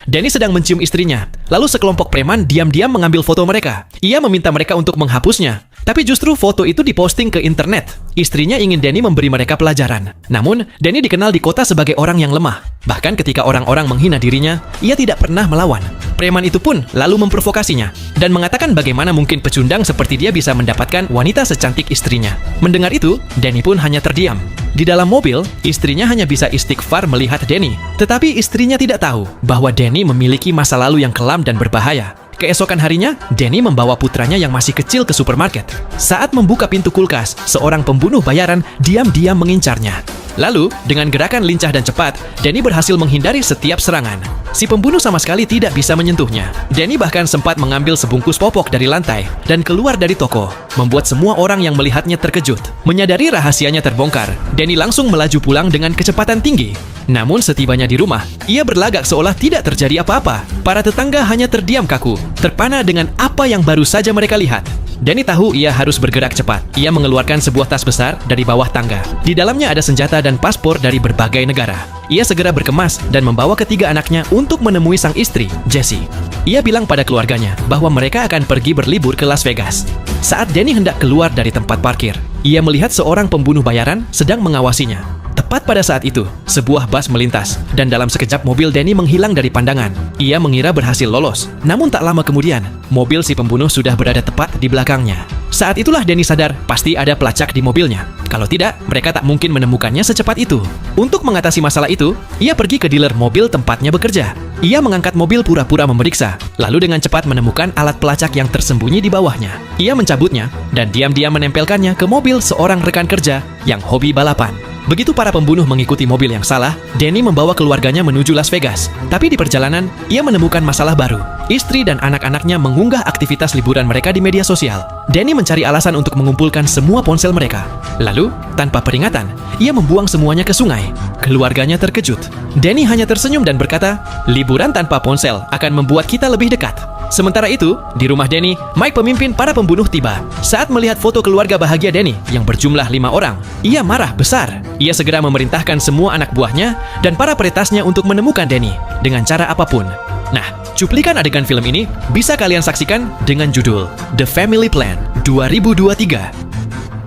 Danny sedang mencium istrinya. Lalu sekelompok preman diam-diam mengambil foto mereka. Ia meminta mereka untuk menghapusnya. Tapi justru foto itu diposting ke internet. Istrinya ingin Danny memberi mereka pelajaran. Namun, Danny dikenal di kota sebagai orang yang lemah. Bahkan ketika orang-orang menghina dirinya, ia tidak pernah melawan. Preman itu pun lalu memprovokasinya dan mengatakan bagaimana mungkin pecundang seperti dia bisa mendapatkan wanita secantik istrinya. Mendengar itu, Danny pun hanya terdiam. Di dalam mobil, istrinya hanya bisa istighfar melihat Danny. Tetapi istrinya tidak tahu bahwa Danny memiliki masa lalu yang kelam dan berbahaya. Keesokan harinya, Danny membawa putranya yang masih kecil ke supermarket. Saat membuka pintu kulkas, seorang pembunuh bayaran diam-diam mengincarnya. Lalu, dengan gerakan lincah dan cepat, Danny berhasil menghindari setiap serangan. Si pembunuh sama sekali tidak bisa menyentuhnya. Danny bahkan sempat mengambil sebungkus popok dari lantai dan keluar dari toko, membuat semua orang yang melihatnya terkejut. Menyadari rahasianya terbongkar, Danny langsung melaju pulang dengan kecepatan tinggi. Namun setibanya di rumah, ia berlagak seolah tidak terjadi apa-apa. Para tetangga hanya terdiam kaku, terpana dengan apa yang baru saja mereka lihat. Danny tahu ia harus bergerak cepat. Ia mengeluarkan sebuah tas besar dari bawah tangga. Di dalamnya ada senjata dan paspor dari berbagai negara. Ia segera berkemas dan membawa ketiga anaknya untuk menemui sang istri, Jessie. Ia bilang pada keluarganya bahwa mereka akan pergi berlibur ke Las Vegas. Saat Danny hendak keluar dari tempat parkir, ia melihat seorang pembunuh bayaran sedang mengawasinya. Tepat pada saat itu, sebuah bus melintas, dan dalam sekejap mobil Danny menghilang dari pandangan. Ia mengira berhasil lolos, namun tak lama kemudian, mobil si pembunuh sudah berada tepat di belakangnya. Saat itulah Danny sadar pasti ada pelacak di mobilnya. Kalau tidak, mereka tak mungkin menemukannya secepat itu. Untuk mengatasi masalah itu, ia pergi ke dealer mobil tempatnya bekerja. Ia mengangkat mobil pura-pura memeriksa, lalu dengan cepat menemukan alat pelacak yang tersembunyi di bawahnya. Ia mencabutnya, dan diam-diam menempelkannya ke mobil seorang rekan kerja yang hobi balapan. Begitu para pembunuh mengikuti mobil yang salah, Danny membawa keluarganya menuju Las Vegas. Tapi di perjalanan, ia menemukan masalah baru. Istri dan anak-anaknya mengunggah aktivitas liburan mereka di media sosial. Danny mencari alasan untuk mengumpulkan semua ponsel mereka. Lalu, tanpa peringatan, ia membuang semuanya ke sungai. Keluarganya terkejut. Danny hanya tersenyum dan berkata, "Liburan tanpa ponsel akan membuat kita lebih dekat." Sementara itu, di rumah Danny, Mike pemimpin para pembunuh tiba. Saat melihat foto keluarga bahagia Danny yang berjumlah 5 orang, ia marah besar. Ia segera memerintahkan semua anak buahnya dan para peretasnya untuk menemukan Danny dengan cara apapun. Nah, cuplikan adegan film ini bisa kalian saksikan dengan judul The Family Plan 2023.